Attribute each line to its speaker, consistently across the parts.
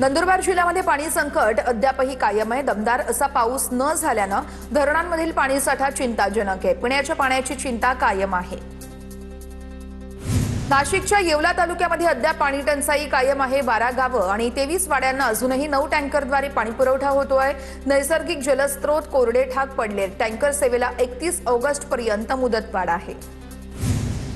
Speaker 1: नंदुरबार जिल्ह्यामध्ये पाणी संकट अद्यापही कायम आहे। दमदार असा पाऊस न झाल्यानं धरणांमधील पाणीसाठा चिंताजनक आहे। पिण्याच्या पाण्याची चिंता कायम आहे। नाशिकच्या येवला तालुक्यामध्ये अद्याप पाणी टंचाई कायम आहे। 12 गावं आणि 23 वाड्यांना अजूनही 9 टँकरद्वारे पाणी पुरवठा होतोय। नैसर्गिक जलस्रोत कोरडे ठाक पडले। टँकर सेवेला 31 ऑगस्ट पर्यंत मुदतवाढ आहे।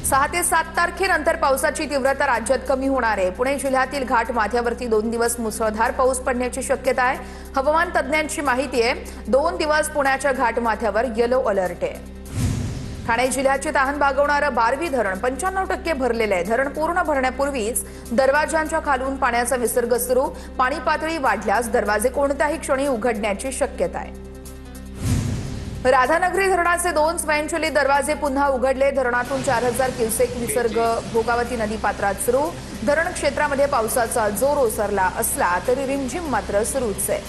Speaker 1: 6 ते 7 तारखेनंतर पावसाची तीव्रता राज्यात कमी होणार आहे। पुणे जिल्ह्यातील घाट माथ्यावरती 2 दिवस मुसळधार पाऊस पडण्याची शक्यता आहे। हवामान तज्ज्ञांची माहिती आहे 2 दिवस पुण्याच्या घाट माथ्यावर येलो अलर्ट आहे। ठाणे जिल्ह्याचे तहान भागवणारं बारवी धरण 95% भरलेलं आहे। धरण पूर्ण भरण्यापूर्वीच दरवाजांच्या खालून पाण्याचा विसर्ग सुरू। पाणी पातळी वाढल्यास दरवाजे कोणत्याही क्षणी उघडण्याची शक्यता आहे। राधानगरी धरणाचे 2 स्वयंचलित दरवाजे पुन्हा उघडले। धरणातून 4000 क्युसेक विसर्ग भोगावती नदी पात्रात सुरू। धरण क्षेत्रामध्ये पावसाचा जोर ओसरला असला तरी रिमझिम मात्र सुरूच आहे।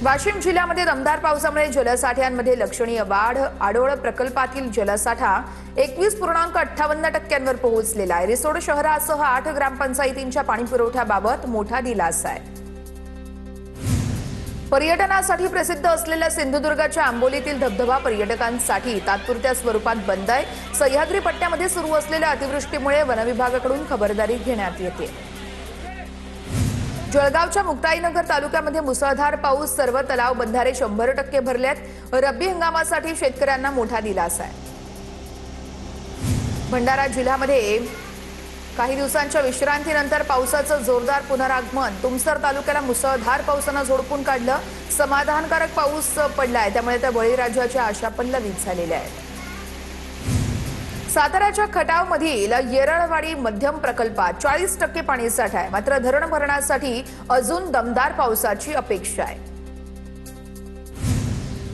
Speaker 1: वाशिम जिल्ह्यामध्ये दमदार पावसामुळे जलसाठ्यांमध्ये लक्षणीय वाढ। आडोळ प्रकल्पातील जलसाठा 21.58% पोहोचलेला आहे। रिसोड शहरासह 8 ग्रामपंचायतींच्या पाणीपुरवठ्याबाबत मोठा दिलासा आहे। पर्यटनासाठी प्रसिद्ध असलेल्या सिंधुदुर्गच्या आंबोलीतील धबधबा पर्यटकांसाठी तात्पुरत्या स्वरूपात बंद आहे। सह्याद्री पट्ट्यामध्ये सुरू असलेल्या अतिवृष्टीमुळे वनविभागाकडून खबरदारी घेण्यात येते। जळगावच्या मुक्ताईनगर तालुक्यामध्ये मुसळधार पाऊस। सर्व तलाव बंधारे 100% भरलेत। रब्बी हंगामासाठी शेतकऱ्यांना मोठा दिलासा आहे। भंडारा जिल्ह्यामध्ये काही दिवसांच्या विश्रांतीनंतर पावसाचं जोरदार पुनरागमन। तुमसर तालुक्याला मुसळधार पावसानं झोडपून काढलं। समाधानकारक पाऊस पडलाय, त्यामुळे त्या बळीराजाच्या आशा पल्लवित झालेल्या आहेत। साताऱ्याच्या खटावमधील येरळवाडी मध्यम प्रकल्पात 40% पाणीसाठा आहे। मात्र धरण भरण्यासाठी अजून दमदार पावसाची अपेक्षा आहे।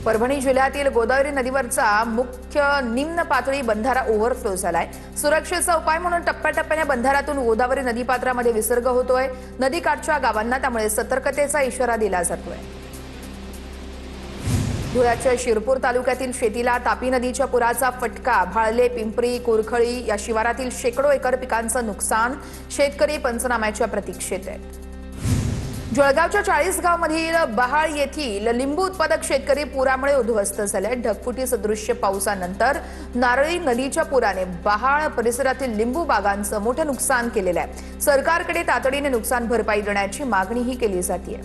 Speaker 1: परभणी जिल्ह्यातील गोदावरी नदीवरचा मुख्य निम्न पातळी बंधारा ओव्हरफ्लो झालाय। सुरक्षेचा उपाय म्हणून टप्प्याटप्प्याने बंधाऱ्यातून गोदावरी नदीपात्रामध्ये विसर्ग होतोय। नदीकाठच्या गावांना त्यामुळे सतर्कतेचा इशारा दिला जातोय। धुळ्याच्या शिरपूर तालुक्यातील शेतीला तापी नदीच्या पुराचा फटका। भाळले, पिंपरी, कुरखळी या शिवारातील शेकडो एकर पिकांचं नुकसान। शेतकरी पंचनाम्याच्या प्रतीक्षेत आहेत। जळगावच्या 40 गावमधील बहाळ येथील लिंबू उत्पादक शेतकरी पुरामुळे उद्ध्वस्त झाले। ढगफुटी सदृश्य पावसानंतर नारळी नदीच्या पुराने बहाळ परिसरातील लिंबू बागांचं मोठं नुकसान केलेलं आहे। सरकारकडे तातडीने नुकसान भरपाई देण्याची मागणीही केली जाते।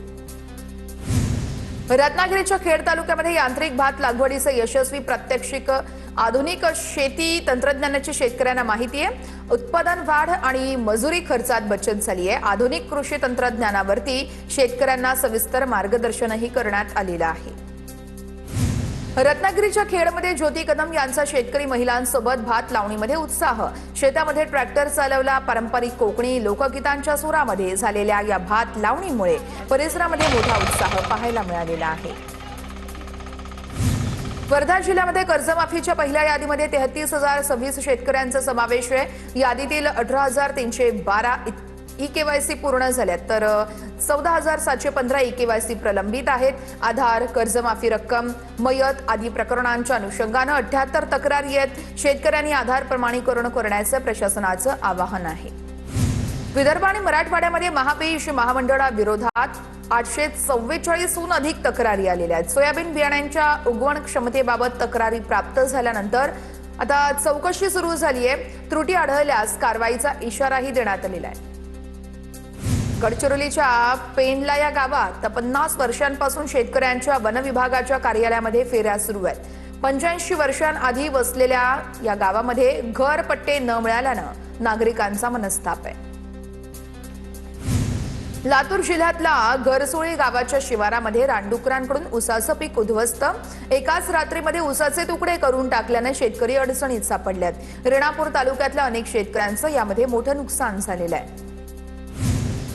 Speaker 1: रत्नागिरीच्या खेड तालुक्यामध्ये यांत्रिक भात लागवडीचं यशस्वी प्रात्यक्षिक। आधुनिक शेती तंत्रज्ञानाची शेतकऱ्यांना माहिती आहे। उत्पादन वाढ आणि मजुरी खर्चात बचत झाली आहे। आधुनिक कृषी तंत्रज्ञानावरती शेतकऱ्यांना सविस्तर मार्गदर्शनही करण्यात आलेलं आहे। रत्नागिरीच्या खेडमध्ये ज्योती कदम यांचा शेतकरी महिलांसोबत भात लावणीमध्ये उत्साह। शेतामध्ये ट्रॅक्टर चालवला। पारंपरिक कोकणी लोकगीतांच्या सुरामध्ये झालेल्या या भात लावणीमुळे परिसरामध्ये मोठा उत्साह पाहायला मिळालेला आहे। वर्धा जिल्ह्यामध्ये कर्जमाफीच्या पहिल्या यादीमध्ये 33,026 शेतकऱ्यांचा समावेश आहे। यादीतील 18,312 ई-केवायसी पूर्ण झाल्यात, तर 14,715 ई-केवायसी प्रलंबित आहेत। आधार, कर्जमाफी रक्कम, मयत आदी प्रकरणांच्या अनुषंगानं 78 तक्रारी आहेत। शेतकऱ्यांनी आधार प्रमाणीकरण करण्याचं प्रशासनाचं आवाहन आहे। विदर्भ आणि मराठवाड्यामध्ये महापेश महामंडळाविरोधात 844हून अधिक तक्रारी आलेल्या आहेत। सोयाबीन बियाण्यांच्या उगवण क्षमतेबाबत तक्रारी प्राप्त झाल्यानंतर आता चौकशी सुरू झाली आहे। त्रुटी आढळल्यास कारवाईचा इशाराही देण्यात आलेला आहे। गडचिरोलीच्या पेंडला या गावात 50 वर्षांपासून शेतकऱ्यांच्या वन विभागाच्या कार्यालयामध्ये फेऱ्या सुरू आहेत। 85 वर्षांआधी वसलेल्या या गावामध्ये घरपट्टे न मिळाल्यानं नागरिकांचा मनस्ताप आहे। लातूर जिल्ह्यातल्या गरसोळी गावाच्या शिवारामध्ये रानडुकरांकडून ऊसाचं पीक उद्ध्वस्त। एकाच रात्रीमध्ये ऊसाचे तुकडे करून टाकल्याने शेतकरी अडचणीत सापडलेत। रेणापूर तालुक्यातल्या अनेक शेतकऱ्यांचं यामध्ये मोठं नुकसान झालेलं आहे।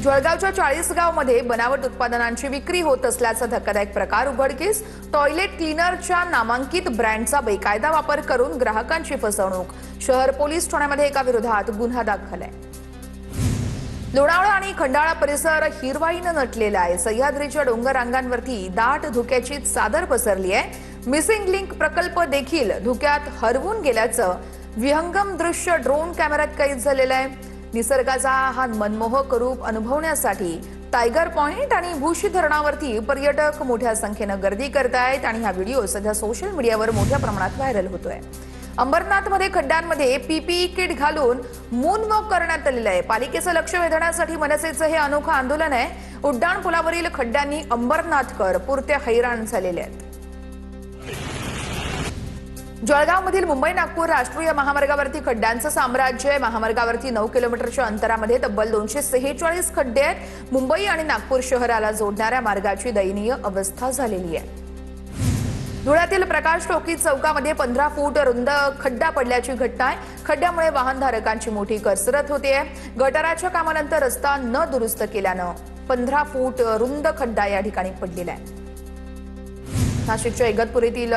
Speaker 1: जळगावच्या 40 गावमध्ये बनावट उत्पादनांची विक्री होत असल्याचा धक्कादायक प्रकार उघडकीस। टॉयलेट क्लीनरच्या नामांकित ब्रँडचा बेकायदा वापर करून ग्राहकांची फसवणूक। शहर पोलीस ठाण्यामध्ये एका विरोधात गुन्हा दाखल आहे। लोणावळा आणि खंडाळा परिसर हिरवाईनं नटलेला आहे। सह्याद्रीच्या डोंगर रांगांवरती दाट धुक्याची चादर पसरली आहे। मिसिंग लिंक प्रकल्प देखील धुक्यात हरवून गेल्याचं विहंगम दृश्य ड्रोन कॅमेऱ्यात कैद झालेलं आहे। निसर्गाचा हा मनमोहक रूप अनुभवण्यासाठी टायगर पॉइंट आणि भूशी धरणावरती पर्यटक मोठ्या संख्येनं गर्दी करतायत आणि हा व्हिडिओ सध्या सोशल मीडियावर मोठ्या प्रमाणात व्हायरल होतोय। अंबरनाथमध्ये खड्ड्यांमध्ये पीपीई किट घालून मूनवॉक करण्यात आलेलं आहे। पालिकेचं लक्ष वेधण्यासाठी मनसेचं हे अनोखं आंदोलन आहे। उड्डाण पुलावरील खड्ड्यांनी अंबरनाथकर पुरते हैराण झालेले आहेत। जळगावमधील मुंबई नागपूर राष्ट्रीय महामार्गावरती खड्ड्यांचं साम्राज्य आहे। महामार्गावरती 9 किलोमीटरच्या अंतरामध्ये तब्बल 246 खड्डे आहेत। मुंबई आणि नागपूर शहराला जोडणाऱ्या मार्गाची दयनीय अवस्था झालेली आहे। धुळ्यातील प्रकाश टॉकीज चौकामध्ये 15 फूट रुंद खड्डा पडल्याची घटना आहे। खड्ड्यामुळे वाहनधारकांची मोठी कसरत होते। गटाराच्या कामानंतर रस्ता न दुरुस्त केल्यानं 15 फूट रुंद खड्डा या ठिकाणी पडलेला आहे। नाशिकच्या इगतपुरीतील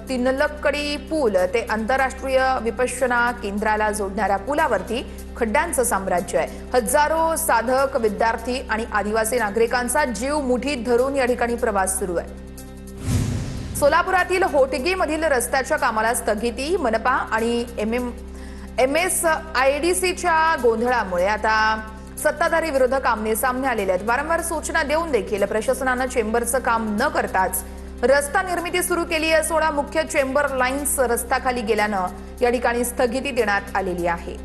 Speaker 1: तिनलक्कडी पूल ते आंतरराष्ट्रीय विपश्यना केंद्राला जोडणाऱ्या पुलावरती खड्ड्यांचं साम्राज्य आहे। हजारो साधक, विद्यार्थी आणि आदिवासी नागरिकांचा जीव मुठीत धरून या ठिकाणी प्रवास सुरू आहे। सोलापुरातील होटगीमधील रस्त्याच्या कामाला स्थगिती। मनपा आणि MSIDCच्या गोंधळामुळे आता सत्ताधारी विरोधक आमने सामने आलेले आहेत। वारंवार सूचना देऊन देखील प्रशासनानं चेंबरचं काम न करताच रस्ता निर्मिती सुरू केली आहे। 16 मुख्य चेंबर लाईन्स रस्त्याखाली गेल्यानं या ठिकाणी स्थगिती देण्यात आलेली आहे।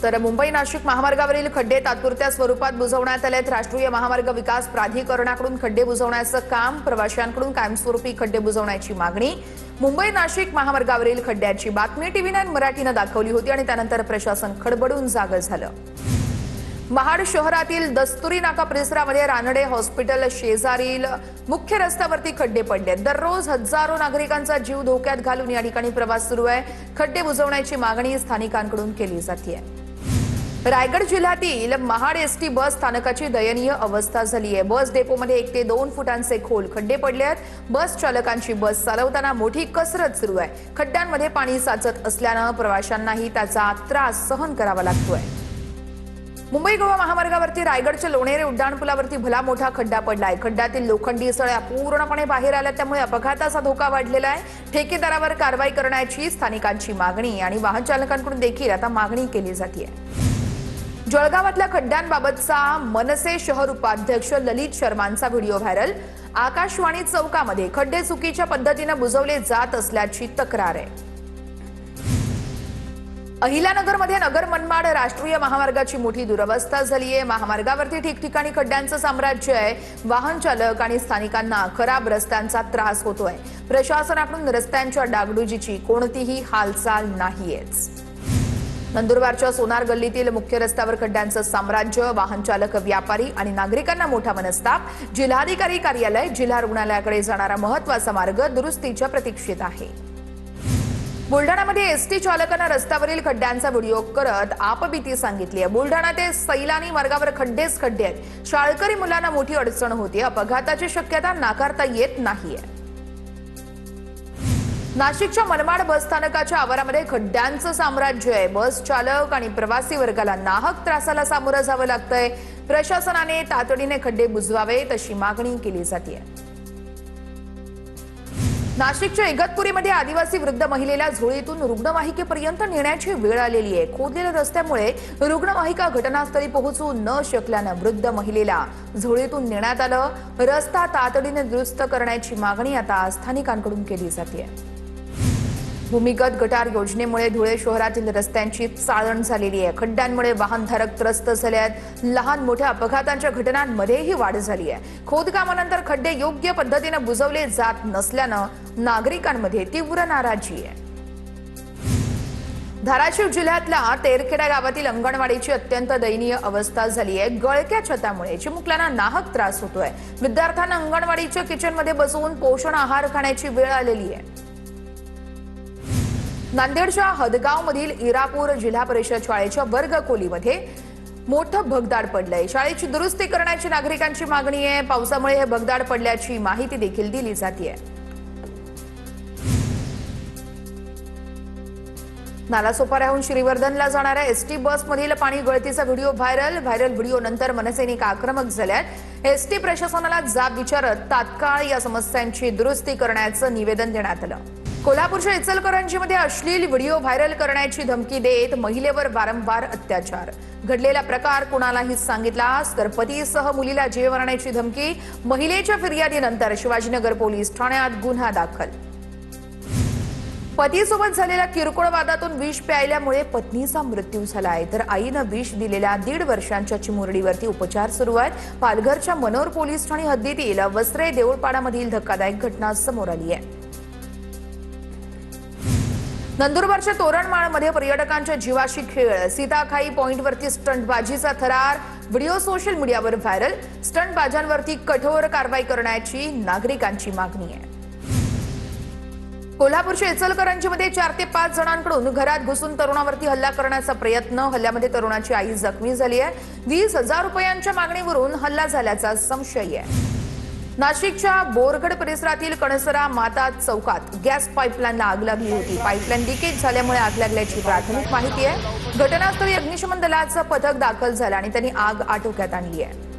Speaker 1: तर मुंबई नाशिक महामार्गावरील खड्डे तात्पुरत्या स्वरूपात बुजवण्यात आलेत। राष्ट्रीय महामार्ग विकास प्राधिकरणाकडून खड्डे बुजवण्याचं काम, प्रवाशांकडून कायमस्वरूपी खड्डे बुजवण्याची मागणी। मुंबई नाशिक महामार्गावरील खड्ड्याची बातमी TV9 मराठीनं दाखवली होती आणि त्यानंतर प्रशासन खडबडून जागं झालं। महाड शहरातील दस्तुरी नाका परिसरामध्ये रानडे हॉस्पिटल शेजारील मुख्य रस्त्यावरती खड्डे पडले। दररोज हजारो नागरिकांचा जीव धोक्यात घालून या ठिकाणी प्रवास सुरू आहे। खड्डे बुजवण्याची मागणी स्थानिकांकडून केली जाते। रायगड जिल्ह्यातील महाड एसटी बस स्थानकाची दयनीय अवस्था झाली आहे। बस डेपोमध्ये 1 ते 2 फुटांचे खोल खड्डे पडले आहेत। बस चालकांची बस चालवताना मोठी कसरत सुरू आहे। खड्ड्यांमध्ये पाणी साचत असल्यानं प्रवाशांनाही त्याचा त्रास सहन करावा लागतोय। मुंबई गोवा महामार्गावरती रायगडच्या लोणेरे उड्डाणपुलावरती भला मोठा खड्डा पडलाय। खड्ड्यातील लोखंडी सळ्या पूर्णपणे बाहेर आल्या, त्यामुळे अपघाताचा धोका वाढलेला आहे। ठेकेदारावर कारवाई करण्याची स्थानिकांची मागणी आणि वाहन चालकांकडून देखील आता मागणी केली जाते। जळगावातल्या खड्ड्यांबाबतचा मनसे शहर उपाध्यक्ष ललित शर्मांचा व्हिडिओ व्हायरल। आकाशवाणी चौकामध्ये खड्डे चुकीच्या पद्धतीने बुजवले जात असल्याची तक्रार आहे। अहिल्यानगरमध्ये नगर मनमाड राष्ट्रीय महामार्गाची मोठी दुरवस्था झाली आहे। महामार्गावरती ठिकठिकाणी खड्ड्यांचं साम्राज्य आहे। वाहन चालक आणि स्थानिकांना खराब रस्त्यांचा त्रास होतोय। प्रशासनाकडून रस्त्यांच्या डागडुजीची कोणतीही हालचाल नाहीयेच। नंदुरबारच्या सोनार गल्लीतील मुख्य रस्त्यावर खड्ड्यांचं साम्राज्य, वाहन चालक, व्यापारी आणि नागरिकांना मोठा मनस्ताप। जिल्हाधिकारी कार्यालय, जिल्हा रुग्णालयाकडे जाणारा महत्त्वाचा मार्ग दुरुस्तीच्या प्रतीक्षेत आहे। बुलढाणामध्ये एसटी चालकांना रस्त्यावरील खड्ड्यांचा व्हिडिओ करत आपबीती सांगितली आहे। बुलढाणा ते सैलानी मार्गावर खड्डेच खड्डे आहेत। शाळकरी मुलांना मोठी अडचण होते। अपघाताची शक्यता नाकारता येत नाहीये। नाशिकच्या मनमाड बस स्थानकाच्या आवारामध्ये खड्ड्यांचं साम्राज्य आहे। बस चालक आणि प्रवासी वर्गाला नाहक त्रासाला सामोरं जावं लागतंय। प्रशासनाने तातडीने खड्डे बुजवावेत अशी मागणी केली जाते। नाशिकच्या इगतपुरीमध्ये आदिवासी वृद्ध महिलेला झोळीतून रुग्णवाहिकेपर्यंत नेण्याची वेळ आलेली आहे। खोदलेल्या रस्त्यामुळे रुग्णवाहिका घटनास्थळी पोहोचू न शकल्यानं वृद्ध महिलेला झोळीतून नेण्यात आलं। रस्ता तातडीने दुरुस्त करण्याची मागणी आता स्थानिकांकडून केली जाते। भूमिगत गटार योजनेमुळे धुळे शहरातील रस्त्यांची चाळण झालेली आहे। खड्ड्यांमुळे वाहनधारक त्रस्त झाले आहेत। लहान मोठ्या अपघातांच्या घटनांमध्येही वाढ झाली आहे। खोदकामानंतर खड्डे योग्य पद्धतीने बुजवले जात नसल्यानं नागरिकांमध्ये तीव्र नाराजी आहे। धाराशिव जिल्ह्यातल्या तेरखेडा गावातील अंगणवाडीची अत्यंत दयनीय अवस्था झाली आहे। गळक्या छतामुळे चिमुकल्यांना नाहक त्रास होतोय। विद्यार्थ्यांना अंगणवाडीच्या किचनमध्ये बसवून पोषण आहार खाण्याची वेळ आलेली आहे। नांदेडच्या हदगावमधील इरापूर जिल्हा परिषद शाळेच्या वर्गखोलीमध्ये मोठं भगदाड पडलंय। शाळेची दुरुस्ती करण्याची नागरिकांची मागणी आहे। पावसामुळे हे भगदाड पडल्याची माहिती देखील दिली जाते। नालासोपाऱ्याहून श्रीवर्धनला जाणाऱ्या एसटी बसमधील पाणी गळतीचा व्हिडिओ व्हायरल व्हिडिओ नंतर मनसेनिक आक्रमक झाल्यात। एसटी प्रशासनाला जाब विचारत तात्काळ या समस्यांची दुरुस्ती करण्याचं निवेदन देण्यात आलं। कोल्हापूरच्या इचलकरंजीमध्ये अश्लील व्हिडिओ व्हायरल करण्याची धमकी देत महिलेवर वारंवार अत्याचार. घडलेला प्रकार कुणालाही सांगितलास तर पतीसह मुलीला जीव मारण्याची धमकी. महिलेच्या फिर्यादीनंतर शिवाजीनगर पोलीस ठाण्यात गुन्हा दाखल. पतीसोबत झालेल्या किरकोळ वादातून विष प्यायल्यामुळे पत्नीचा मृत्यू झालाय तर आईनं विष दिलेल्या 1.5 वर्षांच्या चिमुरडीवरती उपचार सुरू आहेत. पालघरच्या मनोर पोलीस ठाणे हद्दीतील वस्त्रे देऊळपाडामधील धक्कादायक घटना समोर आली आहे. नंदुरबारच्या तोरणमाळमध्ये पर्यटकांच्या जीवाशी खेळ. सीताखाई पॉइंटवरती स्टंटबाजीचा थरार. व्हिडिओ सोशल मीडियावर व्हायरल. स्टंटबाजांवरती कठोर कारवाई करण्याची नागरिकांची मागणी आहे. कोल्हापूरच्या इचलकरंजीमध्ये 4 ते 5 जणांकडून घरात घुसून तरुणावरती हल्ला करण्याचा प्रयत्न. हल्ल्यामध्ये तरुणाची आई जखमी झाली आहे. 20,000 रुपयांच्या मागणीवरून हल्ला झाल्याचा संशय आहे. नाशिकच्या बोरगड परिसरातील कणसरा माता चौकात गॅस पाईपलाईनला आग लागली होती. पाईपलाईन लिकेज झाल्यामुळे आग लागल्याची प्राथमिक माहिती आहे. घटनास्थळी अग्निशमन दलाचं पथक दाखल झालं आणि त्यांनी आग आटोक्यात आणली आहे.